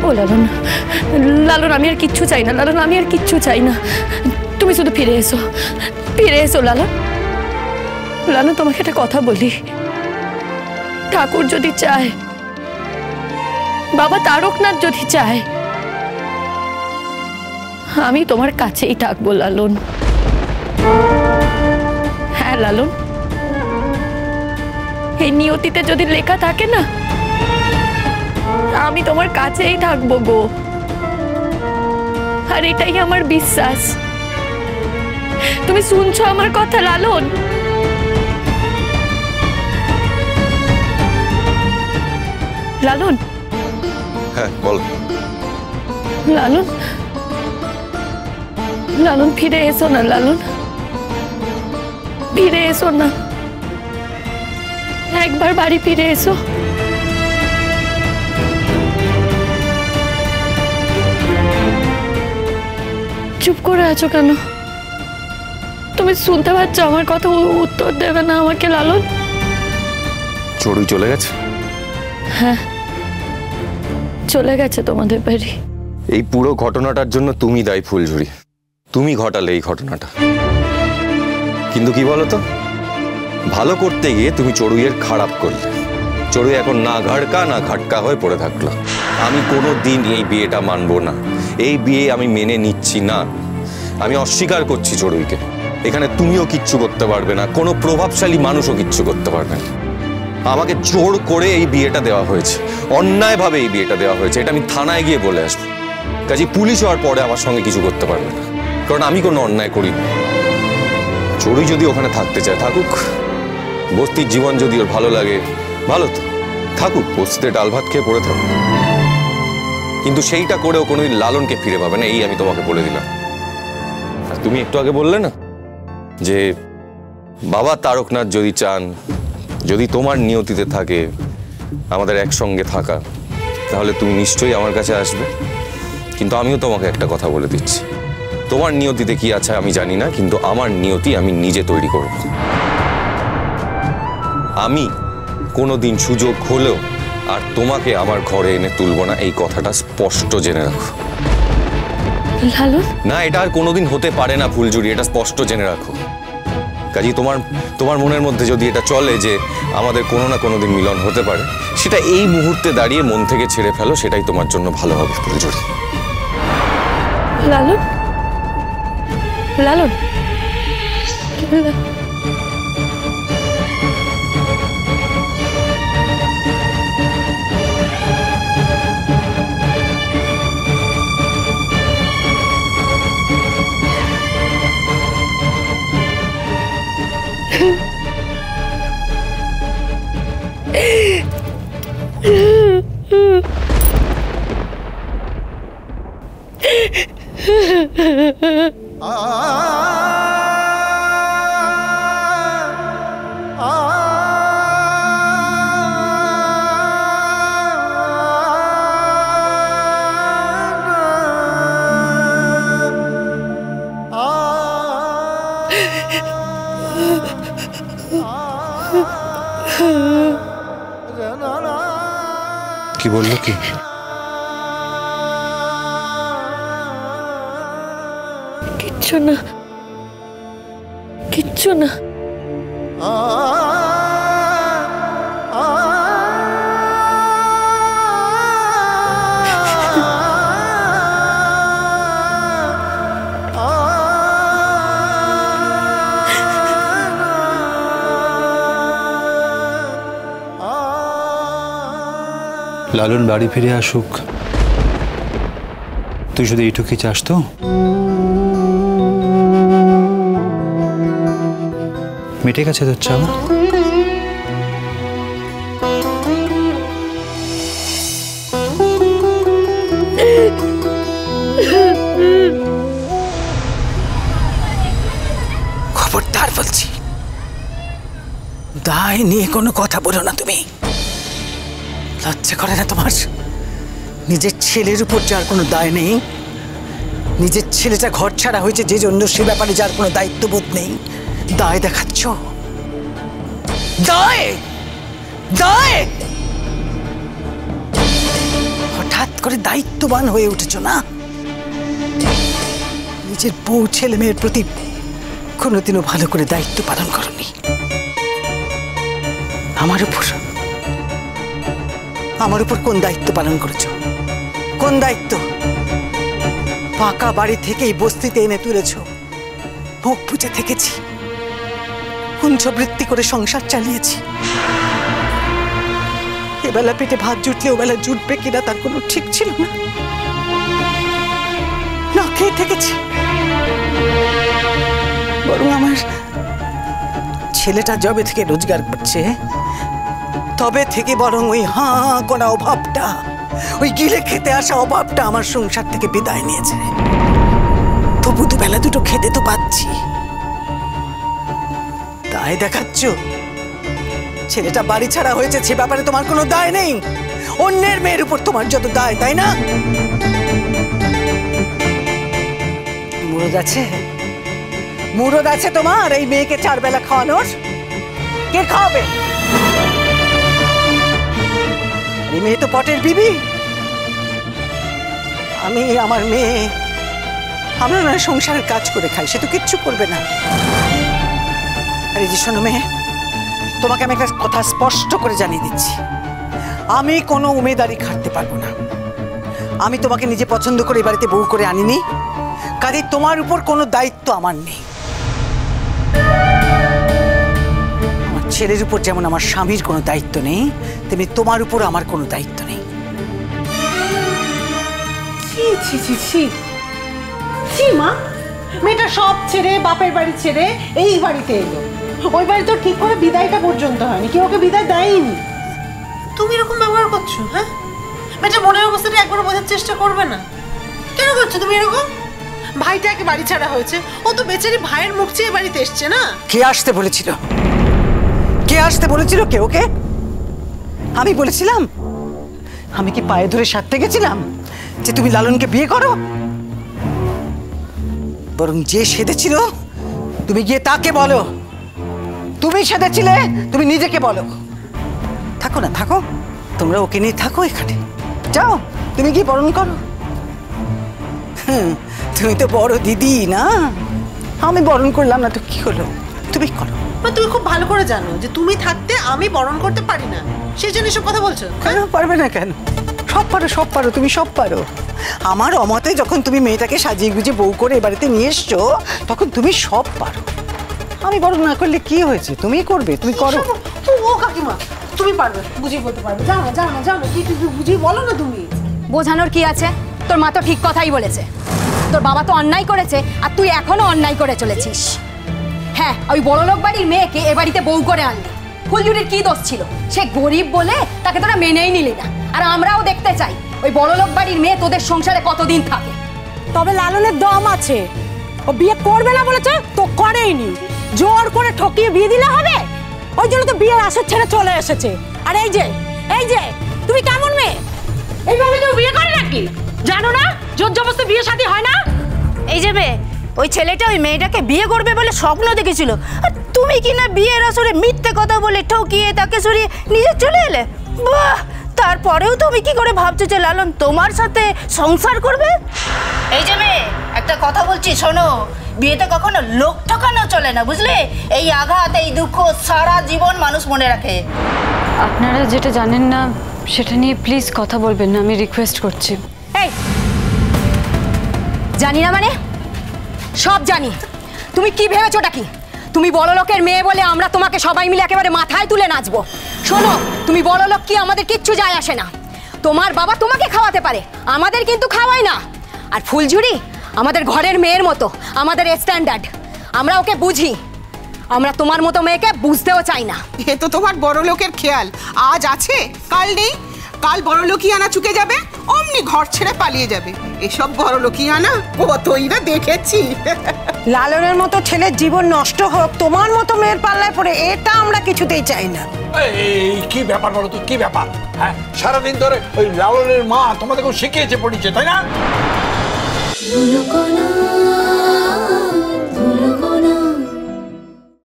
ও লালন, লালন আমি আর কিচ্ছু চাই না, লালন আমি আর কিচ্ছু চাই না, তুমি শুধু ফিরে এসো, ফিরে এসো লালন। লালন তোমাকে একটা কথা বলি, ঠাকুর যদি চায়, বাবা তারকনাথ যদি চায়, আমি তোমার কাছেই থাকবো লালন। হ্যাঁ লালন, এই নিয়তিতে যদি লেখা থাকে না, আমি তোমার কাছেই থাকবো গো, আর এটাই আমার বিশ্বাস। তুমি শুনছো আমার কথা লালন? লালন, হ্যাঁ বল। লালন, লালন ফিরে এসো না লালন, ফিরে এসো না, একবার বাড়ি ফিরে এসো। চুপ করে আছো কেন? তুমি শুনতে পাচ্ছ আমার কথা? উত্তর দেবে না আমাকে লালন? চড়ুই চলে গেছে? হ্যাঁ চলে গেছে তোমাদের বাড়ি। এই পুরো ঘটনাটার জন্য তুমি দায়ী ফুলঝুরি, তুমি ঘটালে এই ঘটনাটা। কিন্তু কি বলতো, ভালো করতে গিয়ে তুমি চড়ুইয়ের খারাপ করলে। চড়ুই এখন না ঘাড়কা না ঘাটকা হয়ে পড়ে থাকলো। আমি কোনো দিন এই বিয়েটা মানবো না, এই বিয়ে আমি মেনে নিচ্ছি না। আমি অস্বীকার করছি চড়ুইকে। এখানে তুমিও কিচ্ছু করতে পারবে না, কোনো প্রভাবশালী মানুষও কিচ্ছু করতে পারবে না। আমাকে জোর করে এই বিয়েটা দেওয়া হয়েছে, অন্যায়ভাবে এই বিয়েটা দেওয়া হয়েছে, এটা আমি থানায় গিয়ে বলে আসবো। কাজে পুলিশ হওয়ার পরে আমার সঙ্গে কিছু করতে পারবে না, কারণ আমি কোনো অন্যায় করিনি। চড়ুই যদি ওখানে থাকতে চায় থাকুক, বস্তির জীবন যদি ওর ভালো লাগে ভালো তো থাকুক, বস্তিতে ডাল ভাত খেয়ে পড়ে থাকুক। কিন্তু সেইটা করেও কোনোদিন লালনকে ফিরে পাবে না, এই আমি তোমাকে বলে দিলাম। আর তুমি একটু আগে বললে না যে বাবা তারকনাথ যদি চান, যদি তোমার নিয়তিতে থাকে আমাদের একসঙ্গে থাকা, তাহলে তুমি নিশ্চয়ই আমার কাছে আসবে। কিন্তু আমিও তোমাকে একটা কথা বলে দিচ্ছি, তোমার নিয়তিতে কি আছে আমি জানি না, কিন্তু আমার নিয়তি আমি নিজে তৈরি করব। আমি কোনোদিন সুযোগ হলেও আর তোমাকে আমার ঘরে এনে তুলব না, এই কথাটা স্পষ্ট জেনে রাখো। লালন, না, এটা আর কোনোদিন হতে পারে না ফুলঝুরি, এটা স্পষ্ট জেনে রাখো। কাজী তোমার মনের মধ্যে যদি এটা চলে যে আমাদের কোনো না কোনো দিন মিলন হতে পারে, সেটা এই মুহূর্তে দাঁড়িয়ে মন থেকে ছেড়ে ফেলো, সেটাই তোমার জন্য ভালো হবে ফুলঝুরি। লালন, লালন, কি বললো কি? কিচ্ছু না, কিচ্ছু না। লালন বাড়ি ফিরে আসুক, তুই শুধু এইটুকুই চাস তো? মিটে গেছে তোর চাওয়া? খবরদার বলছি, দায় নিয়ে কোনো কথা বলো না তুমি। লজ্জা করে না তোমার? নিজের ছেলের উপর যার কোনো দায় নেই, নিজের ছেলেটা ঘর ছাড়া হয়েছে যে জন্য, সে ব্যাপারে যার কোনো দায়িত্ববোধ নেই, দায় দেখাচ্ছ। দায় দায় হঠাৎ করে দায়িত্ববান হয়ে উঠেছো না? নিজের বউ ছেলে মেয়ের প্রতি কোনোদিনও ভালো করে দায়িত্ব পালন করনি। আমার উপর কোন দায়িত্ব পালন করেছো? কোন দায়িত্ব? পাকা বাড়ি থেকেই বস্তিতে এনে তুলেছো, মুখ বুঝে থেকেছি, কুঞ্চবৃত্তি করে সংসার চালিয়েছি। এবেলা পেটে ভাত জুটলে ওবেলা জুটবে কিনা তার কোনো ঠিক ছিল না, না খেয়ে থেকেছি। বরং আমার ছেলেটা যবে থেকে রোজগার করছে তবে থেকে বরং ওই হাঁ করা অভাবটা, ওই গিলে খেতে আসা অভাবটা আমার সংসার থেকে বিদায় নিয়েছে। তবু দুবেলা দুটো খেতে তো পাচ্ছি। তাই দেখাচ্ছ ছেলেটা বাড়ি ছাড়া হয়েছে, সে ব্যাপারে তোমার কোনো দায় নেই। অন্যের মেয়ের উপর তোমার যত দায়, তাই না? মুরদ আছে, মুরদ আছে তোমার এই মেয়েকে 4 বেলা খাওয়ানোর? কে খাওয়াবে? এই মেয়ে তো পটের বিবি। আমি আমার মেয়ে, আমরা না সংসারের কাজ করে খাই, সে তো কিচ্ছু করবে না। আরে যে শোনো মেয়ে, তোমাকে আমি একটা কথা স্পষ্ট করে জানিয়ে দিচ্ছি, আমি কোনো উমেদারি খাটতে পারবো না। আমি তোমাকে নিজে পছন্দ করে এই বাড়িতে বউ করে আনিনি, কাজে তোমার উপর কোনো দায়িত্ব আমার নেই। আমার ছেলের উপর যেমন আমার স্বামীর কোনো দায়িত্ব নেই, তেমনি তোমার উপর আমার কোনো দায়িত্ব নেই। মা, মেয়েটা সব ছেড়ে, বাপের বাড়ি ছেড়ে এই বাড়িতে এলো। ওই বাড়ি তো ঠিক করে বিদায়টা পর্যন্ত হয়নি, কেউ ওকে বিদায় দেয়নি। তুমি এরকম ব্যবহার করছো? হ্যাঁ, মেয়েটা মনের অবস্থাটা একবার বোঝার চেষ্টা করবে না? কেন করছো তুমি এরকম? ভাইটাকে বাড়ি ছাড়া হয়েছে, ও তো বেচারি ভাইয়ের মুখ চেয়ে বাড়িতে এসছে না। কে আসতে বলেছিল? কে আসতে বলেছিল? কে ওকে? আমি বলেছিলাম? আমি কি পায়ে ধরে সারতে গেছিলাম যে তুমি লালনকে বিয়ে করো? বরং যে সেধেছিল তুমি গিয়ে তাকে বলো। তুমি সেধেছিলে, তুমি নিজেকে বলো। থাকো না, থাকো, তোমরা ওকে নিয়ে থাকো এখানে। যাও, তুমি গিয়ে বরণ করো। তুমি তো বড় দিদি না? আমি বরণ করলাম না তো কি হলো? তুমি করো। তুমি খুব ভালো করে জানো যে তুমি থাকতে আমি বরণ করতে পারি না, সেই জন্য এসব কথা বলছো। কেন পারবে না? কেন? সব পারো, সব পারো, তুমি সব পারো। আমার অমতে যখন তুমি মেয়েটাকে সাজিয়ে গুজিয়ে বউ করে এ বাড়িতে নিয়ে এসছো, তখন তুমি সব পারো। আমি বরণ না করলে কি হয়েছে? তুমিই করবে, তুমি করো। ও কাকিমা, তুমি পারবে, বুঝিয়ে বলতে পারবে। যাও না, যাও না, যাও না, কি বুঝিয়ে বলো না তুমি। বোঝানোর কি আছে? তোর মা তো ঠিক কথাই বলেছে। তোর বাবা তো অন্যায় করেছে, আর তুই এখনো অন্যায় করে চলেছিস। হ্যাঁ, ওই বড়লোক বাড়ির মেয়েকে এ বাড়িতে বউ করে আনলি। ফুলঝুরির কি দোষ ছিল? সে গরিব বলে তাকে তোরা মেনেই নিলি না। আর আমরাও দেখতে চাই ওই বড়লোক বাড়ির মেয়ে তোদের সংসারে কতদিন থাকে। তবে লালনের দম আছে, ও বিয়ে করবে না বলেছে তো করেইনি। জোর করে ঠকিয়ে বিয়ে দিলে হবে? ওই জন্য তো বিয়ের আসর ছেড়ে চলে এসেছে। আর এই যে তুমি কেমন মেয়ে? এইভাবে কেউ বিয়ে করে নাকি? জানো না জোর জবরদস্তি বিয়ে শাদী হয় না? এই যে মেয়ে, ওই ছেলেটা ওই মেয়েটাকে বিয়ে করবে বলে স্বপ্ন দেখেছিল, আর তুমি কিনা বিয়ের আসরে মিথ্যে কথা বলে ঠকিয়ে তাকে সরিয়ে নিজে চলে এলে। বাহ, তারপরেও তুমি কি করে ভাবছো যে লালন তোমার সাথে সংসার করবে? এই যে মেয়ে, একটা কথা বলছি শোনো, বিয়েতে কখনো লোক ঠকানো চলে না, বুঝলে? এই আঘাত, এই দুঃখ সারা জীবন মানুষ মনে রাখে। আপনারা যেটা জানেন না সেটা নিয়ে প্লিজ কথা বলবেন না, আমি রিকোয়েস্ট করছি। এই জানি না মানে? সব জানি। তুমি কি ভেবেছোটা কি? তুমি বড়লোকের মেয়ে বলে আমরা তোমাকে সবাই মিলে একেবারে মাথায় তুলে নাচবো? শোনো, তুমি বড়লোক কি আমাদের কিচ্ছু যায় আসে না। তোমার বাবা তোমাকে খাওয়াতে পারে, আমাদের কিন্তু খাওয়ায় না। আর ফুলঝুরি আমাদের ঘরের মেয়ের মতো, আমাদের স্ট্যান্ডার্ড, আমরা ওকে বুঝি। আমরা তোমার মতো মেয়েকে বুঝতেও চাই না। এ তো তোমার বড় লোকের খেয়াল, আজ আছে কাল নেই। কাল বড় লোকিয়ানা চুকে যাবে, অমনি ঘর ছেড়ে পালিয়ে যাবে। এসব বড় লোকিয়ানা কতই না দেখেছি। লালনের মতো ছেলের জীবন নষ্ট হোক তোমার মতো মেয়ের পাল্লায় পড়ে, এটা আমরা কিছুতেই চাই না। এই কি ব্যাপার বলো তো, কি ব্যাপার? হ্যাঁ, সারাদিন ধরে ওই লালনের মা তোমাদেরকে শিখিয়েছে পড়িয়েছে, তাই না?